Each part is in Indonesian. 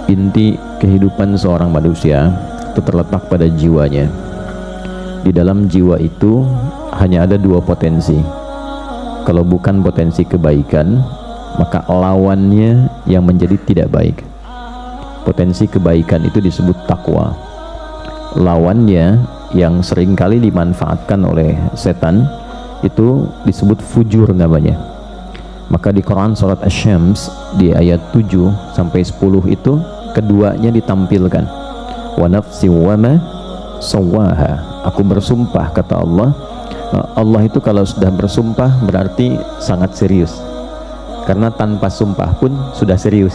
inti kehidupan seorang manusia itu terletak pada jiwanya. Di dalam jiwa itu hanya ada dua potensi. Kalau bukan potensi kebaikan, maka lawannya yang menjadi tidak baik. Potensi kebaikan itu disebut takwa. Lawannya yang seringkali dimanfaatkan oleh setan itu disebut fujur namanya. Maka di Quran surat Asy-Syams di ayat 7 sampai 10 itu keduanya ditampilkan. Wa nafsi wa ma sawwaha. Aku bersumpah, kata Allah. Allah itu kalau sudah bersumpah berarti sangat serius. Karena tanpa sumpah pun sudah serius.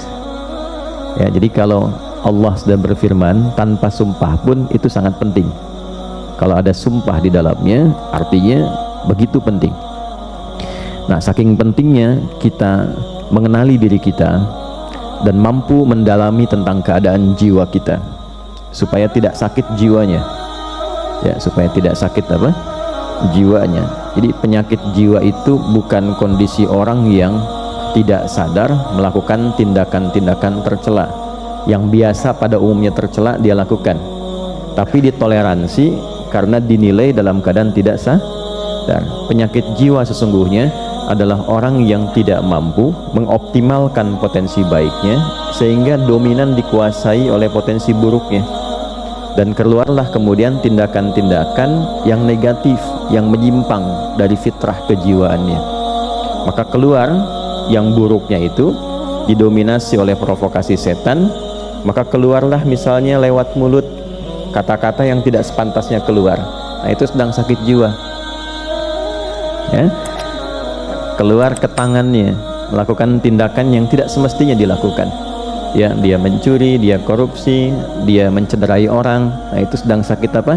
Ya, jadi kalau Allah sudah berfirman tanpa sumpah pun itu sangat penting. Kalau ada sumpah di dalamnya artinya begitu penting. Nah, saking pentingnya kita mengenali diri kita dan mampu mendalami tentang keadaan jiwa kita supaya tidak sakit jiwanya. Ya, supaya tidak sakit apa? Jiwanya. Jadi penyakit jiwa itu bukan kondisi orang yang tidak sadar melakukan tindakan-tindakan tercela yang biasa pada umumnya tercela dia lakukan, tapi ditoleransi karena dinilai dalam keadaan tidak sadar. Penyakit jiwa sesungguhnya adalah orang yang tidak mampu mengoptimalkan potensi baiknya sehingga dominan dikuasai oleh potensi buruknya, dan keluarlah kemudian tindakan-tindakan yang negatif yang menyimpang dari fitrah kejiwaannya. Maka keluar yang buruknya itu didominasi oleh provokasi setan, maka keluarlah misalnya lewat mulut kata-kata yang tidak sepantasnya keluar. Nah, itu sedang sakit jiwa. Ya, keluar ke tangannya melakukan tindakan yang tidak semestinya dilakukan. Ya, dia mencuri, dia korupsi, dia mencederai orang. Nah, itu sedang sakit apa?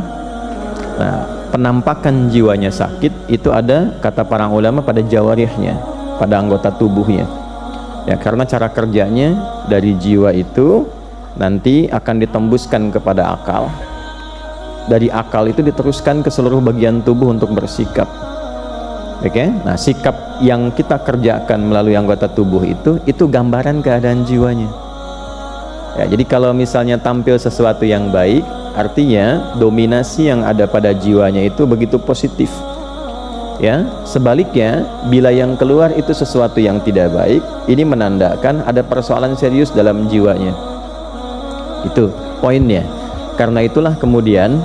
Nah, penampakan jiwanya sakit itu ada, kata para ulama, pada jawarihnya, pada anggota tubuhnya. Ya, karena cara kerjanya dari jiwa itu nanti akan ditembuskan kepada akal. Dari akal itu diteruskan ke seluruh bagian tubuh untuk bersikap. Oke? Nah, sikap yang kita kerjakan melalui anggota tubuh itu gambaran keadaan jiwanya. Ya, jadi kalau misalnya tampil sesuatu yang baik, artinya dominasi yang ada pada jiwanya itu begitu positif. Ya, sebaliknya bila yang keluar itu sesuatu yang tidak baik, ini menandakan ada persoalan serius dalam jiwanya. Itu poinnya. Karena itulah kemudian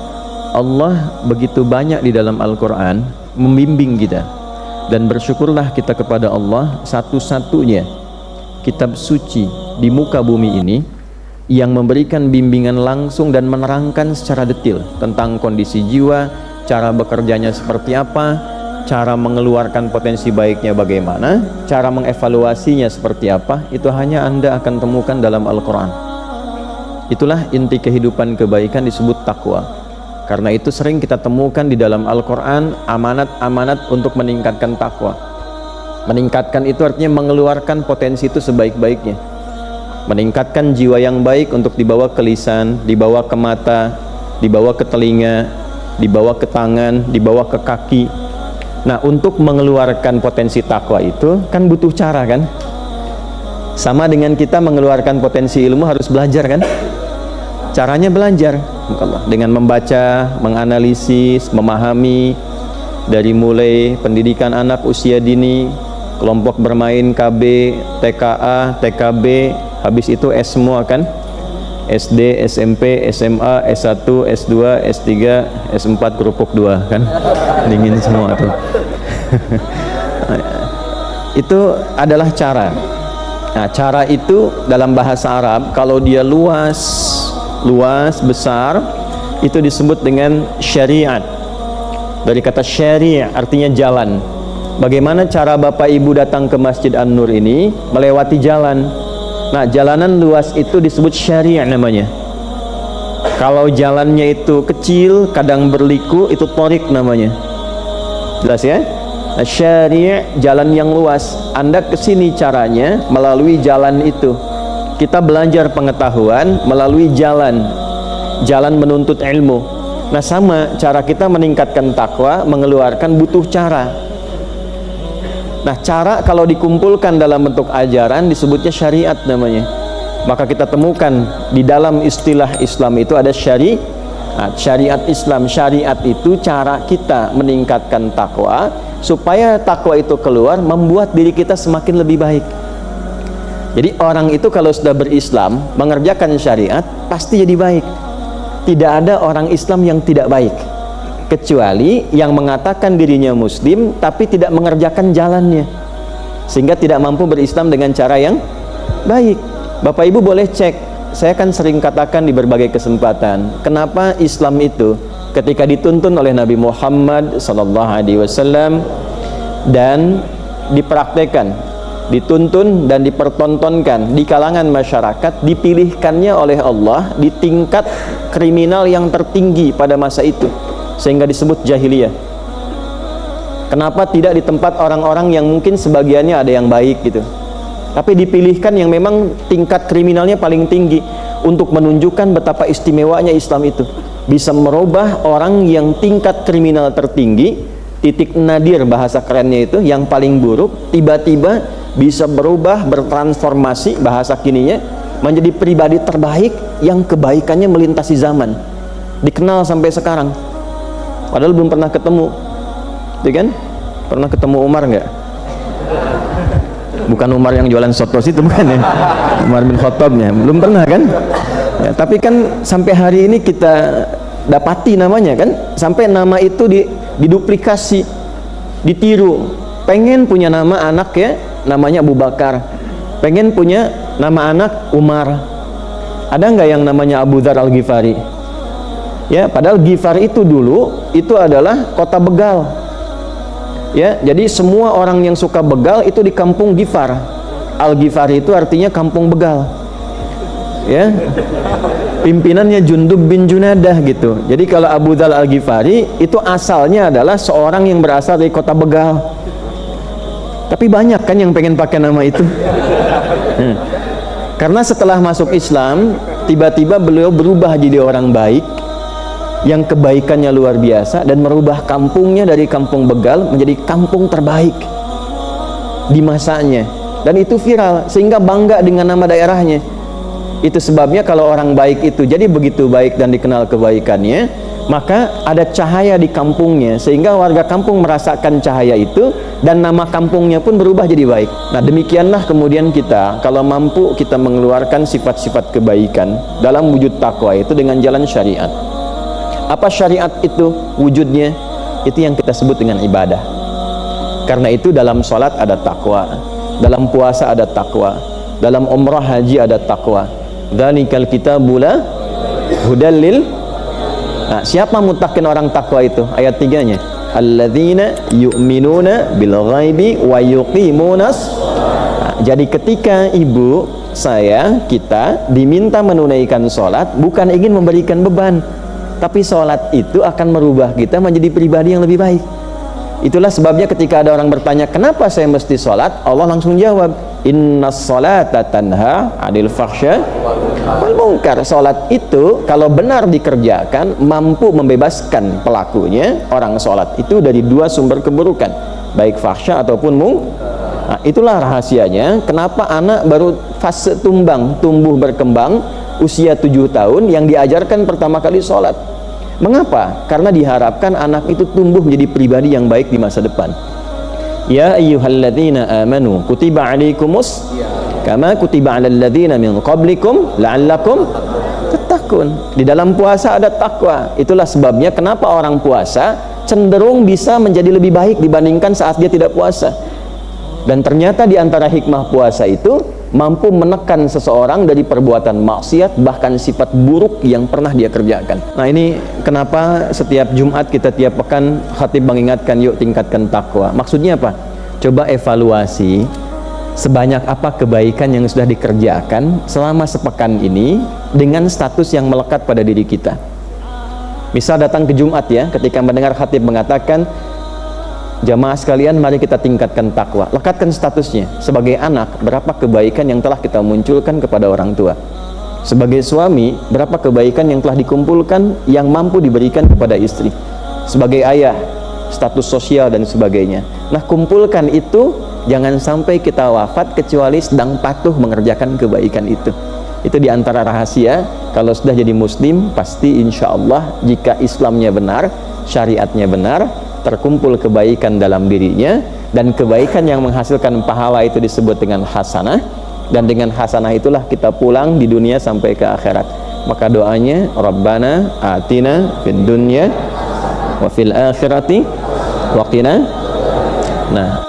Allah begitu banyak di dalam Al-Quran membimbing kita, dan bersyukurlah kita kepada Allah, satu-satunya kitab suci di muka bumi ini yang memberikan bimbingan langsung dan menerangkan secara detail tentang kondisi jiwa, cara bekerjanya seperti apa, cara mengeluarkan potensi baiknya bagaimana, cara mengevaluasinya seperti apa. Itu hanya Anda akan temukan dalam Al-Quran. Itulah inti kehidupan kebaikan, disebut takwa. Karena itu sering kita temukan di dalam Al-Quran amanat-amanat untuk meningkatkan takwa. Meningkatkan itu artinya mengeluarkan potensi itu sebaik-baiknya. Meningkatkan jiwa yang baik untuk dibawa ke lisan, dibawa ke mata, dibawa ke telinga, dibawa ke tangan, dibawa ke kaki. Nah, untuk mengeluarkan potensi takwa itu kan butuh cara, kan? Sama dengan kita mengeluarkan potensi ilmu harus belajar, kan? Caranya belajar dengan membaca, menganalisis, memahami, dari mulai pendidikan anak usia dini, kelompok bermain KB, TKA, TKB, habis itu S semua, kan? SD, SMP, SMA, S1, S2, S3, S4, kerupuk 2, kan? Dingin semua tuh. Itu adalah cara. Nah, cara itu dalam bahasa Arab kalau dia luas, besar, itu disebut dengan syariat. Dari kata syari' artinya jalan. Bagaimana cara Bapak Ibu datang ke Masjid An-Nur ini? Melewati jalan. Nah, jalanan luas itu disebut syari' namanya. Kalau jalannya itu kecil, kadang berliku, itu torik namanya. Jelas, ya? Nah, syari' jalan yang luas. Anda kesini caranya melalui jalan itu. Kita belajar pengetahuan melalui jalan menuntut ilmu. Nah, sama cara kita meningkatkan takwa, mengeluarkan butuh cara. Nah, cara kalau dikumpulkan dalam bentuk ajaran disebutnya syariat namanya. Maka kita temukan di dalam istilah Islam itu ada syariat Islam. Syariat itu cara kita meningkatkan takwa, supaya takwa itu keluar membuat diri kita semakin lebih baik. Jadi orang itu kalau sudah berislam, mengerjakan syariat, pasti jadi baik. Tidak ada orang Islam yang tidak baik, kecuali yang mengatakan dirinya muslim tapi tidak mengerjakan jalannya, sehingga tidak mampu berislam dengan cara yang baik. Bapak Ibu boleh cek, saya kan sering katakan di berbagai kesempatan, kenapa Islam itu ketika dituntun oleh Nabi Muhammad SAW dan dipraktekkan, dituntun dan dipertontonkan di kalangan masyarakat, dipilihkannya oleh Allah di tingkat kriminal yang tertinggi pada masa itu, sehingga disebut jahiliyah. Kenapa tidak di tempat orang-orang yang mungkin sebagiannya ada yang baik gitu, tapi dipilihkan yang memang tingkat kriminalnya paling tinggi, untuk menunjukkan betapa istimewanya Islam itu bisa merubah orang yang tingkat kriminal tertinggi, titik nadir bahasa kerennya itu, yang paling buruk, tiba-tiba bisa berubah, bertransformasi bahasa kininya, menjadi pribadi terbaik yang kebaikannya melintasi zaman, dikenal sampai sekarang, padahal belum pernah ketemu. Itu kan? Pernah ketemu Umar nggak? Bukan Umar yang jualan soto itu, bukan ya, Umar bin Khattabnya, belum pernah kan ya, tapi kan sampai hari ini kita dapati namanya kan, sampai nama itu diduplikasi, ditiru. Pengen punya nama anak ya, namanya Abu Bakar, pengen punya nama anak Umar. Ada nggak yang namanya Abu Dzar Al-Ghifari? Ya, padahal Ghifar itu dulu itu adalah kota begal. Ya, jadi semua orang yang suka begal itu di kampung Ghifar. Al-Ghifari itu artinya kampung begal. Ya, pimpinannya Jundub bin Junadah gitu. Jadi kalau Abu Dzar Al-Ghifari itu asalnya adalah seorang yang berasal dari kota begal. Tapi banyak kan yang pengen pakai nama itu. Karena setelah masuk Islam, tiba-tiba beliau berubah jadi orang baik, yang kebaikannya luar biasa, dan merubah kampungnya dari kampung begal menjadi kampung terbaik di masanya, dan itu viral sehingga bangga dengan nama daerahnya. Itu sebabnya kalau orang baik itu jadi begitu baik dan dikenal kebaikannya, maka ada cahaya di kampungnya, sehingga warga kampung merasakan cahaya itu, dan nama kampungnya pun berubah jadi baik. Nah, demikianlah kemudian kita, kalau mampu kita mengeluarkan sifat-sifat kebaikan dalam wujud takwa itu dengan jalan syariat. Apa syariat itu wujudnya? Itu yang kita sebut dengan ibadah. Karena itu dalam sholat ada takwa, dalam puasa ada takwa, dalam umrah haji ada takwa. Dzalikal kitabul la hudal lil. Nah, siapa mutakin orang takwa itu? Ayat 3-nya. Alladzina yu'minuna bil ghaibi wa yuqimunas. Nah, jadi ketika ibu, saya, kita diminta menunaikan sholat, bukan ingin memberikan beban, tapi sholat itu akan merubah kita menjadi pribadi yang lebih baik. Itulah sebabnya ketika ada orang bertanya, kenapa saya mesti sholat? Allah langsung jawab, innas sholata tanha 'anil fahsya wal munkar. Sholat itu kalau benar dikerjakan mampu membebaskan pelakunya, orang sholat itu, dari dua sumber keburukan, baik fahsya ataupun Nah, itulah rahasianya kenapa anak baru fase tumbuh berkembang usia 7 tahun yang diajarkan pertama kali sholat. Mengapa? Karena diharapkan anak itu tumbuh menjadi pribadi yang baik di masa depan. Ya ayyuhalladzina amanu kutiba alaikumus kama kutiba alal ladzina min qablikum la'allakum tattaqun. Di dalam puasa ada takwa. Itulah sebabnya kenapa orang puasa cenderung bisa menjadi lebih baik dibandingkan saat dia tidak puasa. Dan ternyata di antara hikmah puasa itu mampu menekan seseorang dari perbuatan maksiat, bahkan sifat buruk yang pernah dia kerjakan. Nah, ini kenapa setiap Jumat kita tiap pekan khatib mengingatkan, yuk tingkatkan takwa. Maksudnya apa? Coba evaluasi sebanyak apa kebaikan yang sudah dikerjakan selama sepekan ini dengan status yang melekat pada diri kita. Misal datang ke Jumat ya, ketika mendengar khatib mengatakan, jamaah sekalian, mari kita tingkatkan takwa. Lekatkan statusnya. Sebagai anak, berapa kebaikan yang telah kita munculkan kepada orang tua? Sebagai suami, berapa kebaikan yang telah dikumpulkan yang mampu diberikan kepada istri? Sebagai ayah, status sosial dan sebagainya. Nah, kumpulkan itu, jangan sampai kita wafat kecuali sedang patuh mengerjakan kebaikan itu. Itu diantara rahasia. Kalau sudah jadi muslim, pasti insya Allah jika Islamnya benar, syariatnya benar, terkumpul kebaikan dalam dirinya, dan kebaikan yang menghasilkan pahala itu disebut dengan hasanah, dan dengan hasanah itulah kita pulang di dunia sampai ke akhirat. Maka doanya, Rabbana atina fid dunya wa fil akhirati wa qina. Nah,